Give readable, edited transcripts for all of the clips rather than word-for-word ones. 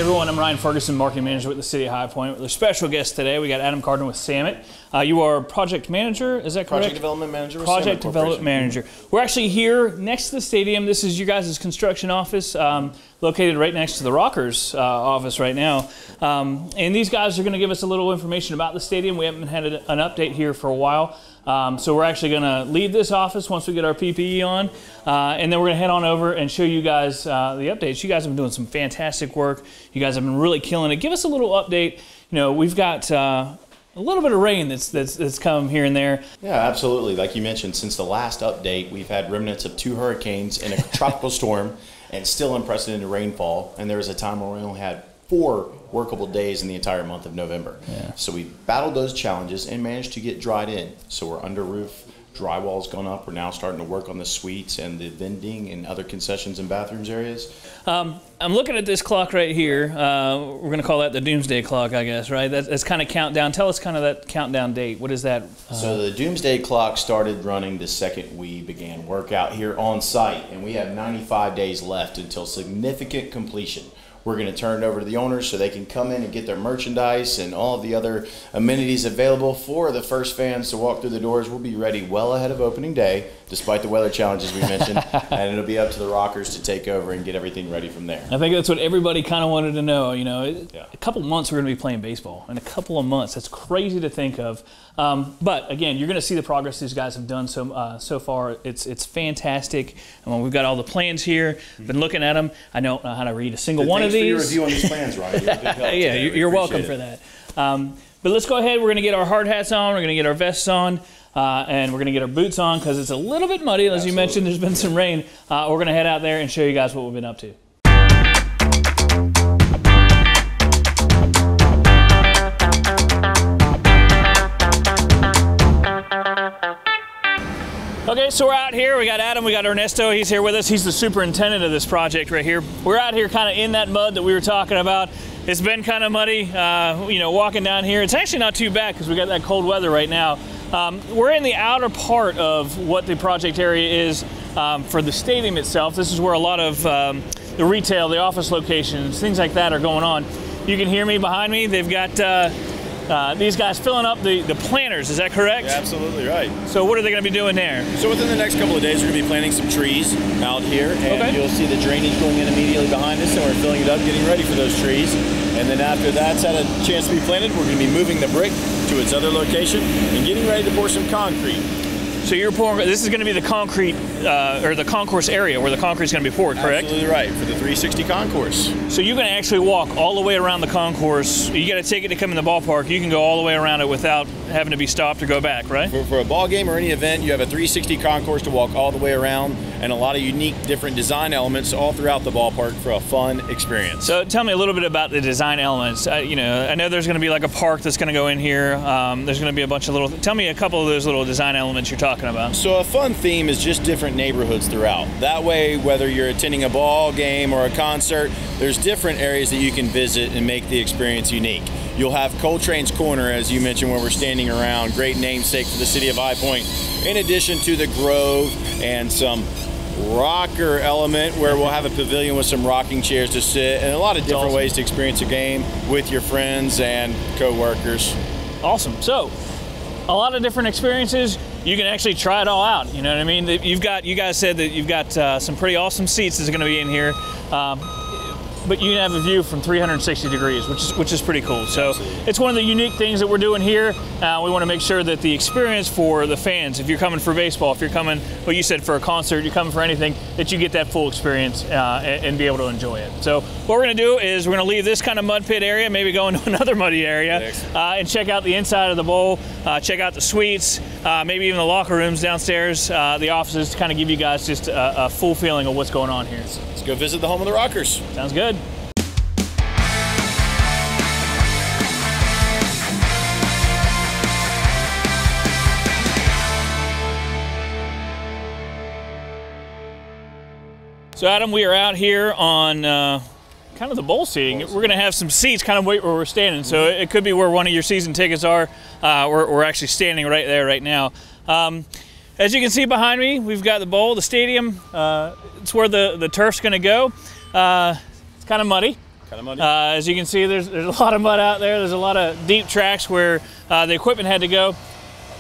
everyone, I'm Ryan Ferguson, Marketing Manager with the City of High Point. With a special guest today, we got Adam Gardner with Samet. You are Project Manager, is that correct? Project Development Manager with Project Samet Development Manager. We're actually here next to the stadium. This is your guys' construction office, located right next to the Rockers office right now. And these guys are going to give us a little information about the stadium. We haven't had an update here for a while. So we're actually going to leave this office once we get our PPE on, and then we're going to head on over and show you guys the updates. You guys have been doing some fantastic work. You guys have been really killing it. Give us a little update. You know, we've got a little bit of rain that's come here and there. Yeah, absolutely. Like you mentioned, since the last update, we've had remnants of 2 hurricanes and a tropical storm, and still unprecedented rainfall. And there was a time where we only had 4 workable days in the entire month of November. Yeah. So we battled those challenges and managed to get dried in. So we're under roof, drywall's gone up. We're now starting to work on the suites and the vending and other concessions and bathrooms areas. I'm looking at this clock right here. We're going to call that the doomsday clock, I guess, right? That's kind of countdown. Tell us kind of that countdown date. What is that? So the doomsday clock started running the second we began work out here on site, and we have 95 days left until significant completion. We're going to turn it over to the owners so they can come in and get their merchandise and all of the other amenities available for the first fans to walk through the doors. We'll be ready well ahead of opening day, despite the weather challenges we mentioned, and it'll be up to the Rockers to take over and get everything ready from there. I think that's what everybody kind of wanted to know. You know, a couple of months we're going to be playing baseball. In a couple of months, that's crazy to think of. But again, you're going to see the progress these guys have done so far. It's fantastic. We've got all the plans here. Been looking at them. I don't know how to read a single one of these. Thanks for your review on these plans, Ryan. You're a big help yeah, you're welcome for that. But let's go ahead. We're going to get our hard hats on. We're going to get our vests on. And we're going to get our boots on because it's a little bit muddy. As you mentioned, there's been some rain. We're going to head out there and show you guys what we've been up to. Okay, so we're out here. We got Adam, we got Ernesto. He's here with us. He's the superintendent of this project right here. We're out here kind of in that mud that we were talking about. It's been kind of muddy, you know, walking down here. It's actually not too bad because we got that cold weather right now. We're in the outer part of what the project area is for the stadium itself. This is where a lot of the retail, the office locations, things like that are going on. You can hear me behind me. They've got these guys filling up the planters. Is that correct? You're absolutely right. So what are they going to be doing there? So within the next couple of days, we're going to be planting some trees out here, and you'll see the drainage going in immediately behind us, and we're filling it up, getting ready for those trees. And then after that's had a chance to be planted, we're going to be moving the brick to its other location and getting ready to pour some concrete. So you're pouring, this is going to be the concrete, or the concourse area where the concrete is going to be poured, correct? Absolutely right, for the 360 concourse. So you're going to actually walk all the way around the concourse. You got to take it to come in the ballpark. You can go all the way around it without having to be stopped or go back, right? For a ball game or any event, you have a 360 concourse to walk all the way around, and a lot of unique different design elements all throughout the ballpark for a fun experience. So tell me a little bit about the design elements. You know, I know there's going to be like a park that's going to go in here. There's going to be a bunch of little, tell me a couple of those little design elements you're talking about. So a fun theme is just different neighborhoods throughout. That way, whether you're attending a ball game or a concert, there's different areas that you can visit and make the experience unique. You'll have Coltrane's Corner, as you mentioned, where we're standing around. Great namesake for the city of High Point. In addition to the Grove and some rocker element where we'll have a pavilion with some rocking chairs to sit and a lot of different ways to experience a game with your friends and co-workers. Awesome. So a lot of different experiences. You can actually try it all out. You know what I mean? You guys said that you've got some pretty awesome seats that's going to be in here. But you can have a view from 360 degrees, which is pretty cool. So it's one of the unique things that we're doing here. We want to make sure that the experience for the fans, if you're coming for baseball, if you're coming, well, you said for a concert, you're coming for anything, that you get that full experience and be able to enjoy it. So what we're going to do is we're going to leave this kind of mud pit area, maybe go into another muddy area, and check out the inside of the bowl, check out the suites, maybe even the locker rooms downstairs, the offices, to kind of give you guys just a full feeling of what's going on here. Let's go visit the home of the Rockers. Sounds good. So Adam, we are out here on kind of the bowl seating. We're going to have some seats kind of where we're standing. So it could be where one of your season tickets are. We're actually standing right there right now. As you can see behind me, we've got the bowl, the stadium. It's where the turf's going to go. It's kind of muddy. Kind of muddy. As you can see, there's a lot of mud out there. There's a lot of deep tracks where the equipment had to go.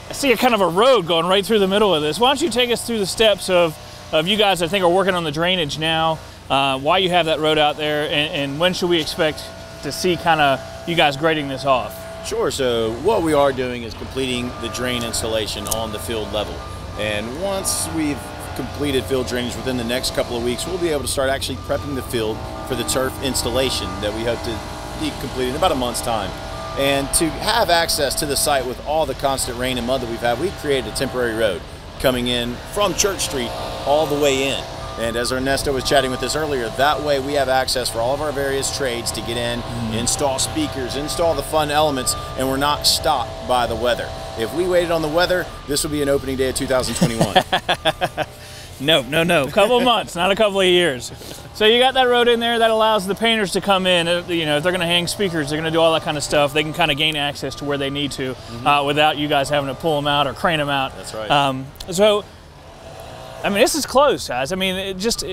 I see a kind of a road going right through the middle of this. Why don't you take us through the steps of you guys, I think, are working on the drainage now, why you have that road out there, and when should we expect to see kind of you guys grading this off? Sure, so what we are doing is completing the drain installation on the field level. And once we've completed field drainage within the next couple of weeks, we'll be able to start actually prepping the field for the turf installation that we hope to be completed in about a month's time. And to have access to the site with all the constant rain and mud that we've had, we've created a temporary road coming in from Church Street all the way in. And as Ernesto was chatting with us earlier, that way we have access for all of our various trades to get in, install speakers, install the fun elements, and we're not stopped by the weather. If we waited on the weather, this would be an opening day of 2021. No. A couple of months, not a couple of years. So you got that road in there that allows the painters to come in. You know, if they're going to hang speakers, they're going to do all that kind of stuff. They can kind of gain access to where they need to without you guys having to pull them out or crane them out. That's right. So, I mean, this is close, guys. I mean, it just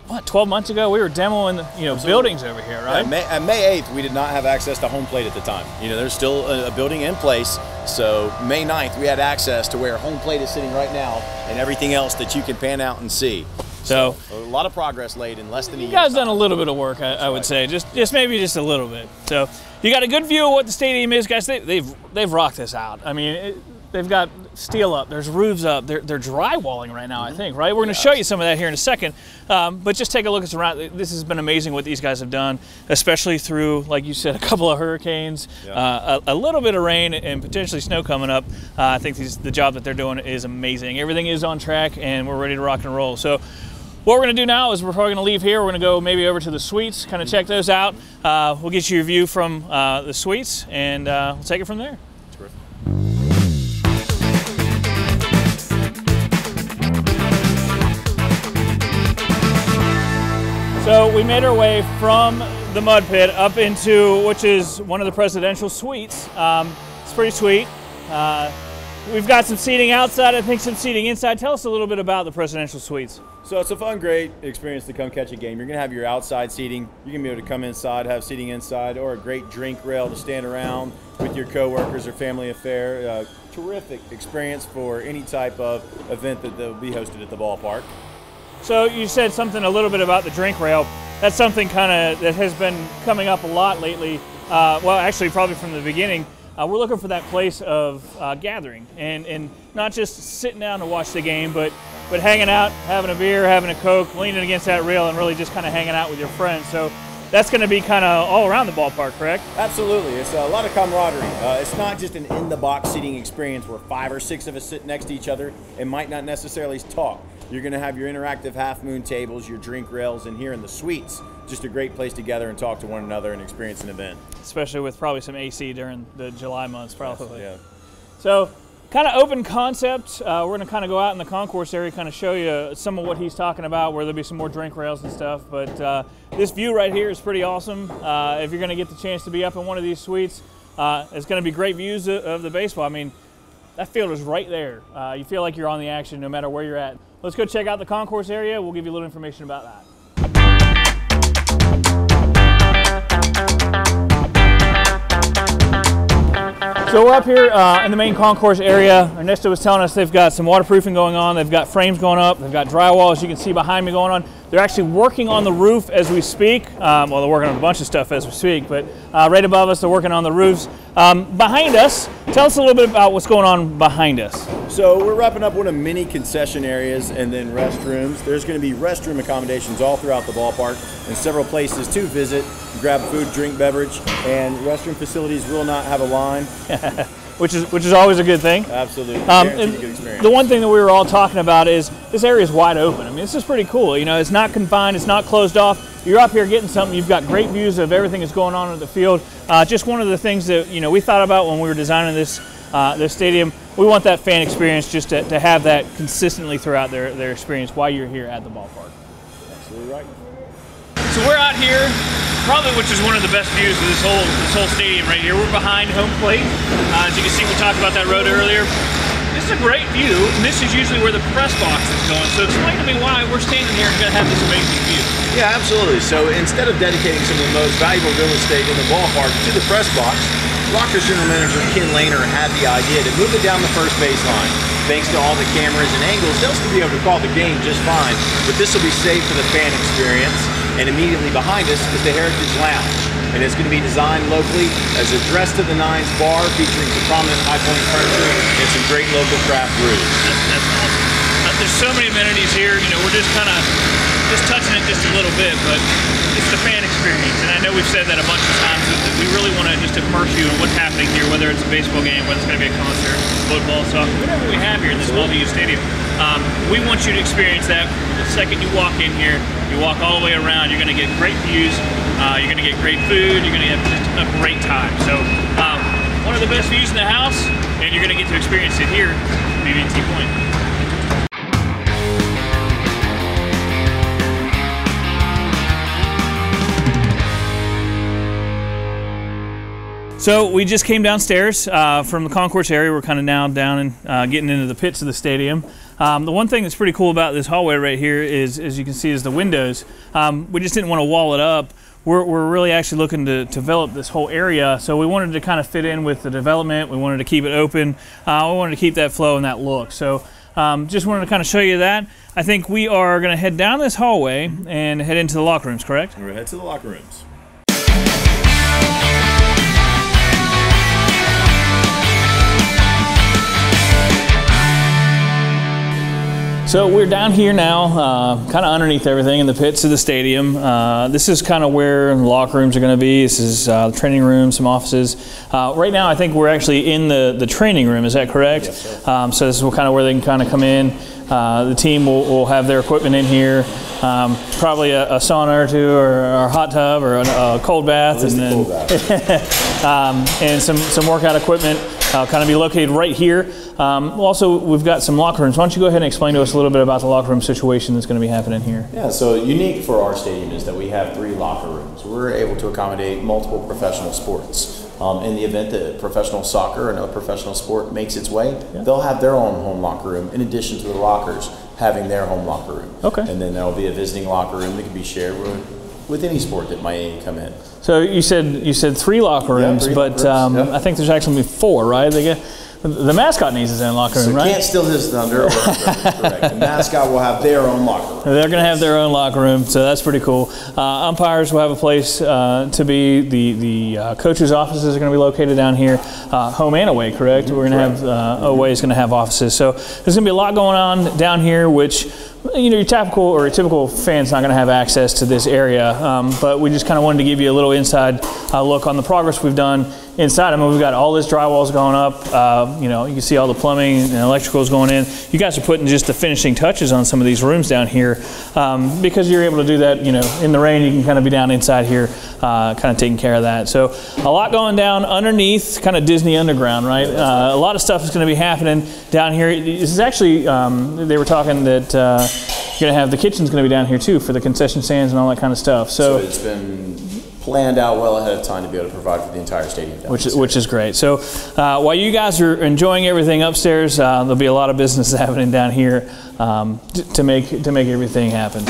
what, 12 months ago we were demoing, buildings over here, right? Yeah, at May 8th, we did not have access to home plate at the time. You know, there's still a building in place. So May 9th, we had access to where home plate is sitting right now and everything else that you can pan out and see. So a lot of progress laid in less than a year. You guys done a little bit of work, I would say, just maybe just a little bit. So you got a good view of what the stadium is, guys. They've rocked this out. I mean, they've got steel up, there's roofs up, they're drywalling right now, I think, right? We're going to show you some of that here in a second, but just take a look at around. This has been amazing what these guys have done, especially through, like you said, a couple of hurricanes, a little bit of rain, and potentially snow coming up. I think the job that they're doing is amazing. Everything is on track, and we're ready to rock and roll. So what we're going to do now is we're probably going to leave here. We're going to go maybe over to the suites, kind of check those out. We'll get you a view from the suites, and we'll take it from there. Terrific. So we made our way from the mud pit up into, which is one of the presidential suites. It's pretty sweet. We've got some seating outside, I think some seating inside. Tell us a little bit about the presidential suites. So it's a fun, great experience to come catch a game. You're going to have your outside seating. You're going to be able to come inside, have seating inside, or a great drink rail to stand around with your coworkers or family affair. Terrific experience for any type of event that will be hosted at the ballpark. So you said something a little bit about the drink rail. That's something kind of that has been coming up a lot lately. Well, actually, probably from the beginning. We're looking for that place of gathering, and not just sitting down to watch the game, but hanging out, having a beer, having a Coke, leaning against that rail, and really just kind of hanging out with your friends. So that's going to be kind of all around the ballpark, correct? Absolutely. It's a lot of camaraderie. It's not just an in-the-box seating experience where 5 or 6 of us sit next to each other and might not necessarily talk. You're going to have your interactive half-moon tables, your drink rails, and here in the suites, just a great place to gather and talk to one another and experience an event. Especially with probably some AC during the July months, probably. Yes, yeah. So, kind of open concept. We're going to kind of go out in the concourse area, kind of show you some of what he's talking about, where there'll be some more drink rails and stuff. But this view right here is pretty awesome. If you're going to get the chance to be up in one of these suites, it's going to be great views of the baseball. I mean, that field is right there. You feel like you're on the action no matter where you're at. Let's go check out the concourse area. We'll give you a little information about that. So we're up here in the main concourse area. Ernesto was telling us they've got some waterproofing going on. They've got frames going up. They've got drywall, as you can see behind me, going on. They're actually working on the roof as we speak. Well, they're working on a bunch of stuff as we speak, but right above us, they're working on the roofs. Behind us, tell us a little bit about what's going on behind us. So we're wrapping up one of many concession areas and then restrooms. There's going to be restroom accommodations all throughout the ballpark and several places to visit, grab food, drink, beverage, and restroom facilities will not have a line. which is always a good thing. Absolutely. Guaranteed a good experience. The one thing that we were all talking about is this area is wide open. I mean, this is pretty cool. You know, it's not confined, it's not closed off. You're up here getting something. You've got great views of everything that's going on at the field. Just one of the things that we thought about when we were designing this stadium. We want that fan experience just to have that consistently throughout their experience while you're here at the ballpark. Absolutely right. So we're out here, probably which is one of the best views of this whole stadium right here. We're behind home plate. As you can see, we talked about that road earlier. This is a great view, and this is usually where the press box is going. So explain to me why we're standing here and going to have this amazing view. Yeah, absolutely. So instead of dedicating some of the most valuable real estate in the ballpark to the press box, Lockers General Manager Ken Lehner had the idea to move it down the first baseline. Thanks to all the cameras and angles, they'll still be able to call the game just fine, but this will be safe for the fan experience. And immediately behind us is the Heritage Lounge. And it's going to be designed locally as a dress to the nines bar featuring some prominent High Point furniture and some great local craft brews. That's awesome. There's so many amenities here. You know, we're just kind of touching it just a little bit, but it's the fan experience. And I know we've said that a bunch of times, that we really want to just immerse you in what's happening here, whether it's a baseball game, whether it's going to be a concert, football, soccer, whatever we have here in this Small BU Stadium. We want you to experience that. The second you walk in here, you walk all the way around, you're going to get great views, you're going to get great food, you're going to have just a great time. So one of the best views in the house, and you're going to get to experience it here at BB&T Point. So we just came downstairs from the concourse area. We're kind of now down and getting into the pits of the stadium. The one thing that's pretty cool about this hallway right here is, as you can see, is the windows. We just didn't want to wall it up. We're really actually looking to develop this whole area, so we wanted to kind of fit in with the development. We wanted to keep it open. We wanted to keep that flow and that look. So just wanted to kind of show you that. I think we are going to head down this hallway and head into the locker rooms, correct? We're going to head to the locker rooms. So we're down here now, kind of underneath everything in the pits of the stadium. This is kind of where the locker rooms are going to be. This is the training room, some offices. Right now I think we're actually in the training room, is that correct? Yes, sir. So this is kind of where they can kind of come in. The team will have their equipment in here. Probably a sauna or two, or a hot tub, or a cold bath, and then and some workout equipment. Kind of be located right here. Also, we've got some locker rooms. Why don't you go ahead and explain to us a little bit about the locker room situation that's going to be happening here? Yeah, so unique for our stadium is that we have 3 locker rooms. We're able to accommodate multiple professional sports. In the event that professional soccer or another professional sport makes its way, they'll have their own home locker room in addition to the lockers having their home locker room. Okay. And then there'll be a visiting locker room that can be shared with any sport that might come in. So you said 3 locker rooms, 3 but locker rooms, I think there's actually 4, right? The mascot needs his own locker room, so right? Can't steal his thunder. Correct. The mascot will have their own locker room. They're going to have their own locker room, so that's pretty cool. Umpires will have a place to be. The coaches' offices are going to be located down here, home and away, correct? We're going to have away is going to have offices. So there's going to be a lot going on down here, which, you know, your typical fan's not going to have access to this area, but we just kind of wanted to give you a little inside look on the progress we've done inside. I mean, we've got all this drywall's going up. You know, you can see all the plumbing and electricals going in. You guys are putting just the finishing touches on some of these rooms down here, because you're able to do that. You know, in the rain, you can kind of be down inside here, kind of taking care of that. So a lot going down underneath, kind of Disney Underground, right? A lot of stuff is going to be happening down here. This is actually, they were talking that you're going to have the kitchen's going to be down here too for the concession stands and all that kind of stuff. So it's been planned out well ahead of time to be able to provide for the entire stadium. Which is great. So while you guys are enjoying everything upstairs, there'll be a lot of business happening down here to make everything happen.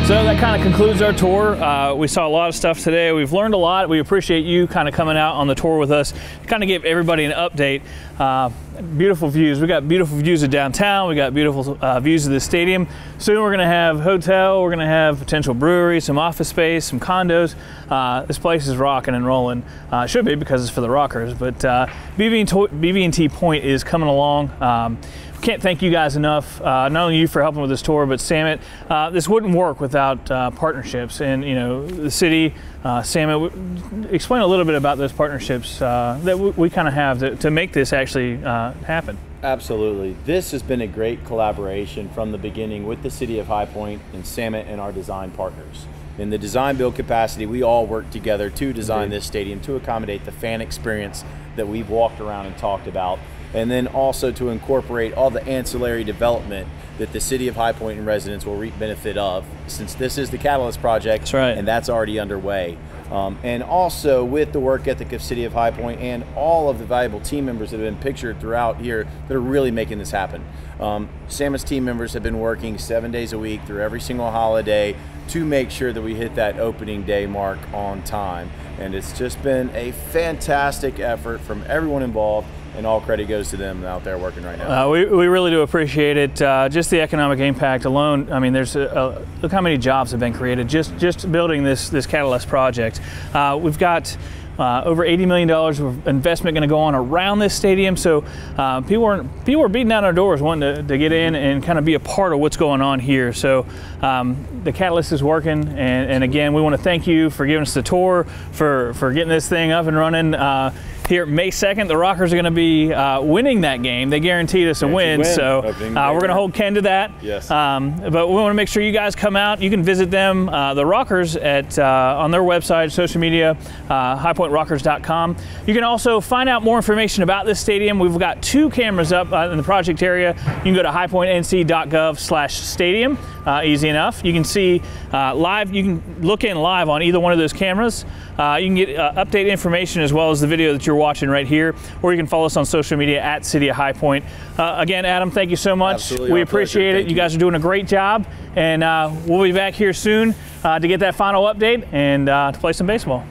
So that kind of concludes our tour. We saw a lot of stuff today. We've learned a lot. We appreciate you kind of coming out on the tour with us, kind of give everybody an update. Beautiful views. We got beautiful views of downtown. We got beautiful views of the stadium. Soon we're going to have hotel. We're going to have potential brewery, some office space, some condos. This place is rocking and rolling. It should be because it's for the rockers. But BB&T Point is coming along. Can't thank you guys enough, not only you for helping with this tour, but Samet. This wouldn't work without partnerships, and you know, the city, Samet. Explain a little bit about those partnerships that we kind of have to make this actually happen. Absolutely. This has been a great collaboration from the beginning with the City of High Point and Samet and our design partners. In the design build capacity, we all work together to design this stadium to accommodate the fan experience that we've walked around and talked about, and then also to incorporate all the ancillary development that the City of High Point and residents will reap benefit of, since this is the Catalyst project. That's right. And that's already underway. And also with the work ethic of City of High Point and all of the valuable team members that have been pictured throughout here that are really making this happen. Samus team members have been working 7 days a week through every single holiday to make sure that we hit that opening day mark on time. And it's just been a fantastic effort from everyone involved, and all credit goes to them out there working right now. We really do appreciate it. Just the economic impact alone. I mean, there's look how many jobs have been created just building this Catalyst project. We've got over $80 million of investment going to go on around this stadium. So people are beating down our doors wanting to get in and kind of be a part of what's going on here. So the Catalyst is working, and again, we want to thank you for giving us the tour, for getting this thing up and running. Here, May 2nd, the Rockers are going to be winning that game. They guaranteed us a win, so we're going to hold Ken to that. Yes. But we want to make sure you guys come out. You can visit them, the Rockers, on their website, social media, highpointrockers.com. You can also find out more information about this stadium. We've got 2 cameras up in the project area. You can go to highpointnc.gov/stadium. Easy enough. You can see live. You can look in live on either one of those cameras. You can get updated information as well as the video that you're watching right here, or you can follow us on social media at City of High Point. Again, Adam, thank you so much. Absolutely, we appreciate it. You guys are doing a great job, and we'll be back here soon to get that final update and to play some baseball.